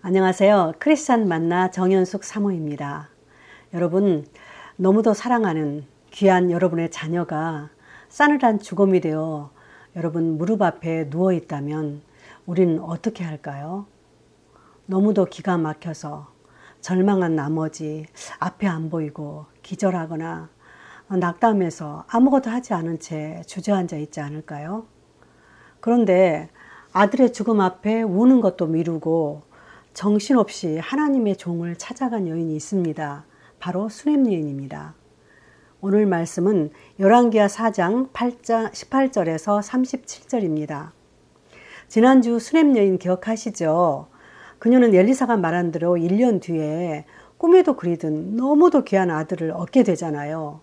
안녕하세요. 크리스찬 만나 정연숙 사모입니다. 여러분, 너무도 사랑하는 귀한 여러분의 자녀가 싸늘한 죽음이 되어 여러분 무릎 앞에 누워 있다면 우리는 어떻게 할까요? 너무도 기가 막혀서 절망한 나머지 앞에 안 보이고 기절하거나 낙담해서 아무것도 하지 않은 채 주저앉아 있지 않을까요? 그런데 아들의 죽음 앞에 우는 것도 미루고 정신없이 하나님의 종을 찾아간 여인이 있습니다. 바로 수냄 여인입니다. 오늘 말씀은 열왕기하 4장 18절에서 37절입니다. 지난주 수냄 여인 기억하시죠? 그녀는 엘리사가 말한 대로 1년 뒤에 꿈에도 그리듯 너무도 귀한 아들을 얻게 되잖아요.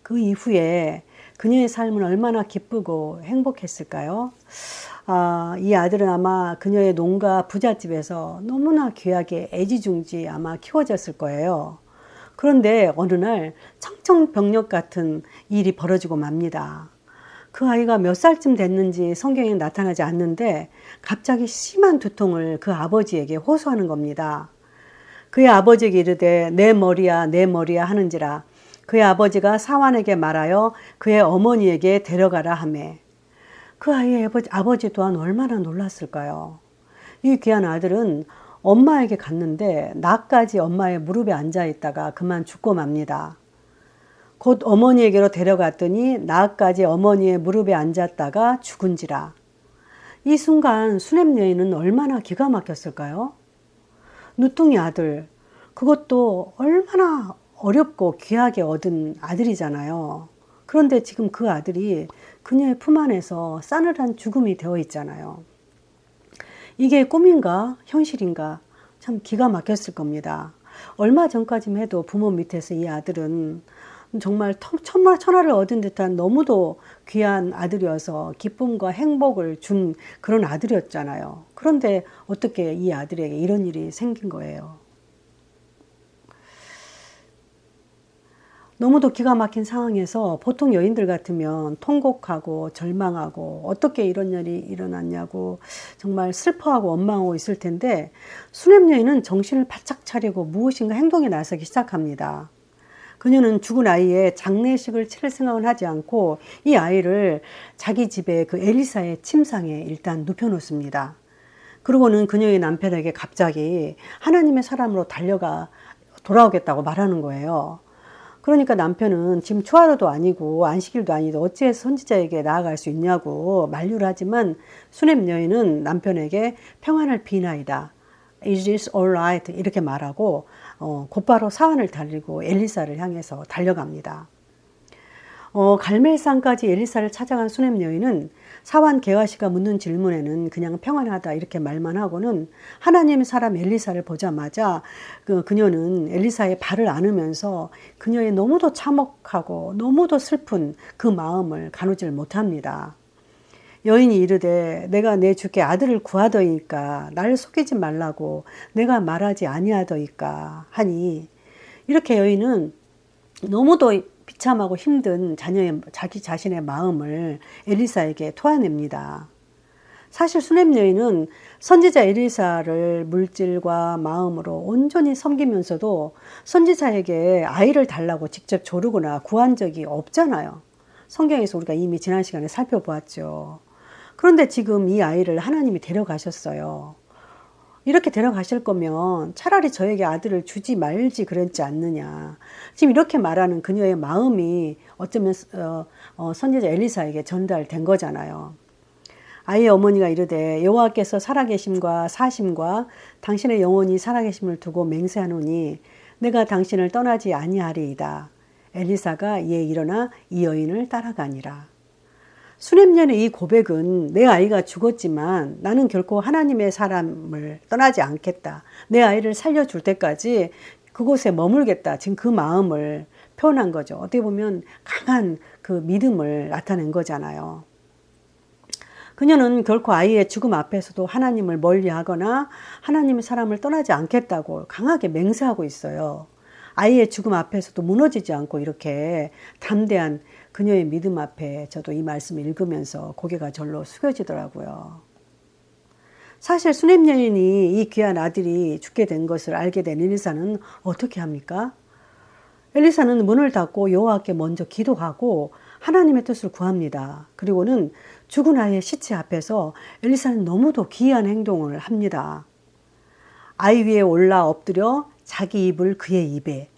그 이후에 그녀의 삶은 얼마나 기쁘고 행복했을까요? 이 아들은 아마 그녀의 농가 부잣집에서 너무나 귀하게 애지중지 아마 키워졌을 거예요. 그런데 어느 날 청천벽력 같은 일이 벌어지고 맙니다. 그 아이가 몇 살쯤 됐는지 성경에 나타나지 않는데 갑자기 심한 두통을 그 아버지에게 호소하는 겁니다. 그의 아버지에게 이르되 내 머리야 내 머리야 하는지라 그의 아버지가 사환에게 말하여 그의 어머니에게 데려가라 하매 그 아이의 아버지 또한 얼마나 놀랐을까요? 이 귀한 아들은 엄마에게 갔는데 나까지 엄마의 무릎에 앉아 있다가 그만 죽고 맙니다. 곧 어머니에게로 데려갔더니 나까지 어머니의 무릎에 앉았다가 죽은지라. 이 순간 수냄 여인은 얼마나 기가 막혔을까요? 누뚱이 아들, 그것도 얼마나 어렵고 귀하게 얻은 아들이잖아요. 그런데 지금 그 아들이 그녀의 품 안에서 싸늘한 죽음이 되어 있잖아요. 이게 꿈인가 현실인가 참 기가 막혔을 겁니다. 얼마 전까지만 해도 부모 밑에서 이 아들은 정말 천하를 얻은 듯한 너무도 귀한 아들이어서 기쁨과 행복을 준 그런 아들이었잖아요. 그런데 어떻게 이 아들에게 이런 일이 생긴 거예요. 너무도 기가 막힌 상황에서 보통 여인들 같으면 통곡하고 절망하고 어떻게 이런 일이 일어났냐고 정말 슬퍼하고 원망하고 있을 텐데 수냄 여인은 정신을 바짝 차리고 무엇인가 행동에 나서기 시작합니다. 그녀는 죽은 아이의 장례식을 치를 생각은 하지 않고 이 아이를 자기 집에 그 엘리사의 침상에 일단 눕혀놓습니다. 그러고는 그녀의 남편에게 갑자기 하나님의 사람으로 달려가 돌아오겠다고 말하는 거예요. 그러니까 남편은 지금 초하루도 아니고 안식일도 아니고 어찌해서 선지자에게 나아갈 수 있냐고 만류를 하지만 수냄 여인은 남편에게 평안을 비나이다. It is all right 이렇게 말하고 곧바로 사환을 달리고 엘리사를 향해서 달려갑니다. 갈멜산까지 엘리사를 찾아간 수냄 여인은 사환 게하시가 묻는 질문에는 그냥 평안하다 이렇게 말만 하고는 하나님의 사람 엘리사를 보자마자 그녀는 엘리사의 발을 안으면서 그녀의 너무도 참혹하고 너무도 슬픈 그 마음을 가누질 못합니다. 여인이 이르되 내가 내 주께 아들을 구하더이까 나를 속이지 말라고 내가 말하지 아니하더이까 하니 이렇게 여인은 너무도 비참하고 힘든 자기 자신의 마음을 엘리사에게 토해냅니다. 사실 수냄 여인은 선지자 엘리사를 물질과 마음으로 온전히 섬기면서도 선지자에게 아이를 달라고 직접 조르거나 구한 적이 없잖아요. 성경에서 우리가 이미 지난 시간에 살펴보았죠. 그런데 지금 이 아이를 하나님이 데려가셨어요. 이렇게 데려가실 거면 차라리 저에게 아들을 주지 말지 그랬지 않느냐. 지금 이렇게 말하는 그녀의 마음이 어쩌면 선지자 엘리사에게 전달된 거잖아요. 아이의 어머니가 이르되 여호와께서 살아계심과 사심과 당신의 영혼이 살아계심을 두고 맹세하노니 내가 당신을 떠나지 아니하리이다. 엘리사가 이에 일어나 이 여인을 따라가니라. 수냄 여인의 이 고백은 내 아이가 죽었지만 나는 결코 하나님의 사람을 떠나지 않겠다. 내 아이를 살려줄 때까지 그곳에 머물겠다. 지금 그 마음을 표현한 거죠. 어떻게 보면 강한 그 믿음을 나타낸 거잖아요. 그녀는 결코 아이의 죽음 앞에서도 하나님을 멀리하거나 하나님의 사람을 떠나지 않겠다고 강하게 맹세하고 있어요. 아이의 죽음 앞에서도 무너지지 않고 이렇게 담대한 그녀의 믿음 앞에 저도 이 말씀을 읽으면서 고개가 절로 숙여지더라고요. 사실 수냄 여인이 이 귀한 아들이 죽게 된 것을 알게 된 엘리사는 어떻게 합니까? 엘리사는 문을 닫고 여호와께 먼저 기도하고 하나님의 뜻을 구합니다. 그리고는 죽은 아이의 시체 앞에서 엘리사는 너무도 기이한 행동을 합니다. 아이 위에 올라 엎드려 자기 입을 그의 입에,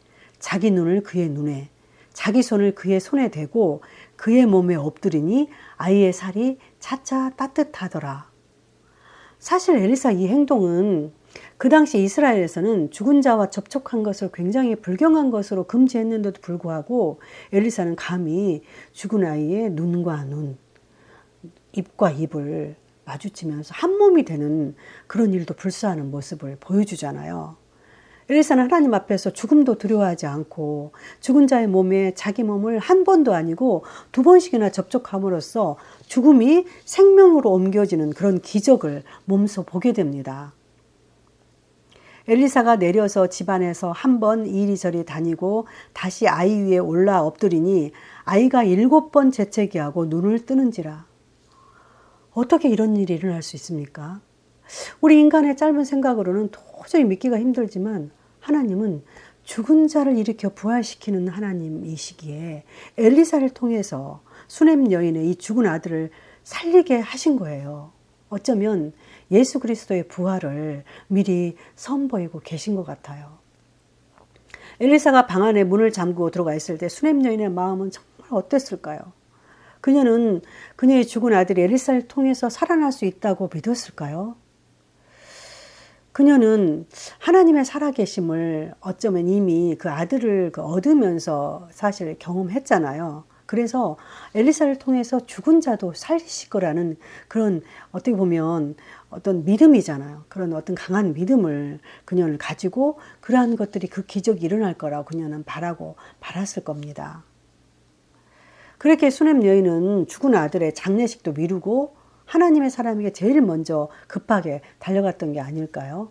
자기 눈을 그의 눈에, 자기 손을 그의 손에 대고 그의 몸에 엎드리니 아이의 살이 차차 따뜻하더라. 사실 엘리사 이 행동은 그 당시 이스라엘에서는 죽은 자와 접촉한 것을 굉장히 불경한 것으로 금지했는데도 불구하고 엘리사는 감히 죽은 아이의 눈과 눈, 입과 입을 마주치면서 한 몸이 되는 그런 일도 불사하는 모습을 보여주잖아요. 엘리사는 하나님 앞에서 죽음도 두려워하지 않고 죽은 자의 몸에 자기 몸을 한 번도 아니고 두 번씩이나 접촉함으로써 죽음이 생명으로 옮겨지는 그런 기적을 몸소 보게 됩니다. 엘리사가 내려서 집안에서 한 번 이리저리 다니고 다시 아이 위에 올라 엎드리니 아이가 7번 재채기하고 눈을 뜨는지라. 어떻게 이런 일이 일어날 수 있습니까? 우리 인간의 짧은 생각으로는 도저히 믿기가 힘들지만 하나님은 죽은 자를 일으켜 부활시키는 하나님이시기에 엘리사를 통해서 수냄 여인의 이 죽은 아들을 살리게 하신 거예요. 어쩌면 예수 그리스도의 부활을 미리 선보이고 계신 것 같아요. 엘리사가 방 안에 문을 잠그고 들어가 있을 때 수냄 여인의 마음은 정말 어땠을까요? 그녀는 그녀의 죽은 아들이 엘리사를 통해서 살아날 수 있다고 믿었을까요? 그녀는 하나님의 살아계심을 어쩌면 이미 그 아들을 얻으면서 사실 경험했잖아요. 그래서 엘리사를 통해서 죽은 자도 살리실 거라는 그런 어떻게 보면 어떤 믿음이잖아요. 그런 어떤 강한 믿음을 그녀는 가지고 그러한 것들이 그 기적이 일어날 거라고 그녀는 바랐을 겁니다. 그렇게 수냄 여인은 죽은 아들의 장례식도 미루고 하나님의 사람에게 제일 먼저 급하게 달려갔던 게 아닐까요?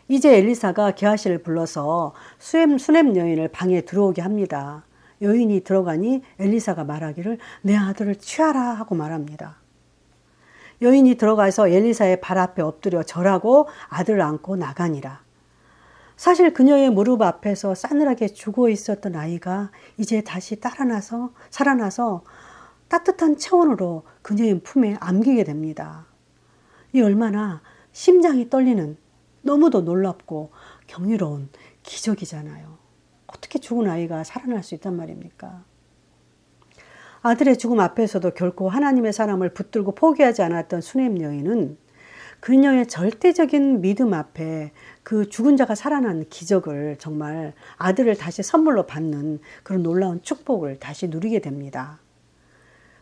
이제 엘리사가 게하시를 불러서 수냄 여인을 방에 들어오게 합니다. 여인이 들어가니 엘리사가 말하기를 내 아들을 취하라 하고 말합니다. 여인이 들어가서 엘리사의 발 앞에 엎드려 절하고 아들을 안고 나가니라. 사실 그녀의 무릎 앞에서 싸늘하게 죽어 있었던 아이가 이제 다시 살아나서 따뜻한 체온으로 그녀의 품에 안기게 됩니다. 이 얼마나 심장이 떨리는 너무도 놀랍고 경이로운 기적이잖아요. 어떻게 죽은 아이가 살아날 수 있단 말입니까? 아들의 죽음 앞에서도 결코 하나님의 사람을 붙들고 포기하지 않았던 수냄 여인은 그녀의 절대적인 믿음 앞에 그 죽은 자가 살아난 기적을 정말 아들을 다시 선물로 받는 그런 놀라운 축복을 다시 누리게 됩니다.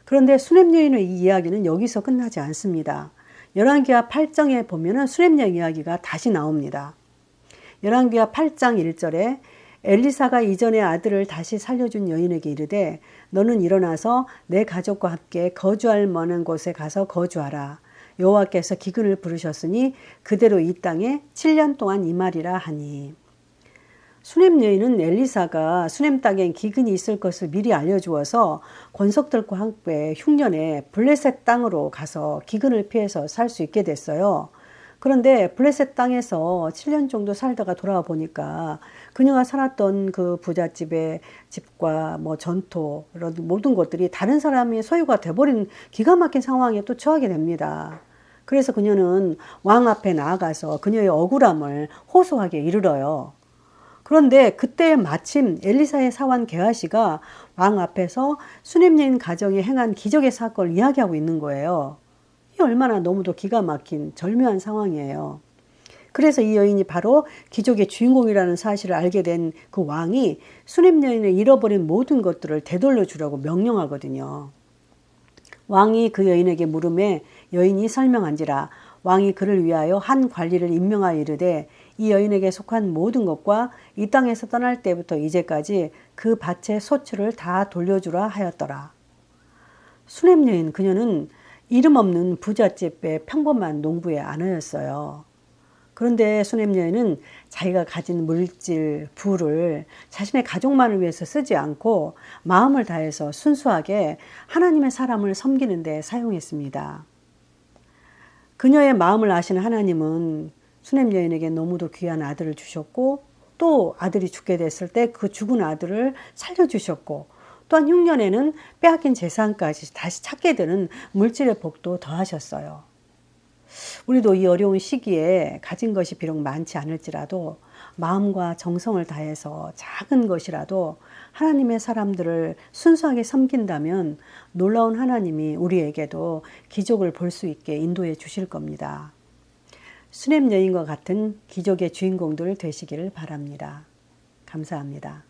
그런데 수냄 여인의 이 이야기는 여기서 끝나지 않습니다. 열왕기하 8장에 보면은 수냄 여인 이야기가 다시 나옵니다. 열왕기하 8장 1절에 엘리사가 이전의 아들을 다시 살려준 여인에게 이르되 너는 일어나서 내 가족과 함께 거주할 만한 곳에 가서 거주하라. 여호와께서 기근을 부르셨으니 그대로 이 땅에 7년 동안 임하리라 하니. 수냄 여인은 엘리사가 수냄 땅에 기근이 있을 것을 미리 알려주어서 권속들과 함께 흉년에 블레셋 땅으로 가서 기근을 피해서 살 수 있게 됐어요. 그런데 블레셋 땅에서 7년 정도 살다가 돌아와 보니까 그녀가 살았던 그 부잣집의 집과 전토 이런 모든 것들이 다른 사람의 소유가 돼버린 기가 막힌 상황에 또 처하게 됩니다. 그래서 그녀는 왕 앞에 나아가서 그녀의 억울함을 호소하게 이르러요. 그런데 그때 마침 엘리사의 사환 게하시가 왕 앞에서 수냄 여인 가정에 행한 기적의 사건을 이야기하고 있는 거예요. 이 얼마나 너무도 기가 막힌 절묘한 상황이에요. 그래서 이 여인이 바로 기적의 주인공이라는 사실을 알게 된 그 왕이 수냄 여인을 잃어버린 모든 것들을 되돌려 주라고 명령하거든요. 왕이 그 여인에게 물음에 여인이 설명한지라 왕이 그를 위하여 한 관리를 임명하여 이르되 이 여인에게 속한 모든 것과 이 땅에서 떠날 때부터 이제까지 그 밭의 소출을 다 돌려주라 하였더라. 수냄 여인 그녀는 이름 없는 부잣집의 평범한 농부의 아내였어요. 그런데 수냄 여인은 자기가 가진 물질, 부를 자신의 가족만을 위해서 쓰지 않고 마음을 다해서 순수하게 하나님의 사람을 섬기는 데 사용했습니다. 그녀의 마음을 아시는 하나님은 수냄 여인에게 너무도 귀한 아들을 주셨고, 또 아들이 죽게 됐을 때 그 죽은 아들을 살려주셨고, 또한 흉년에는 빼앗긴 재산까지 다시 찾게 되는 물질의 복도 더하셨어요. 우리도 이 어려운 시기에 가진 것이 비록 많지 않을지라도 마음과 정성을 다해서 작은 것이라도 하나님의 사람들을 순수하게 섬긴다면 놀라운 하나님이 우리에게도 기적을 볼 수 있게 인도해 주실 겁니다. 수냄 여인과 같은 기적의 주인공들 되시기를 바랍니다. 감사합니다.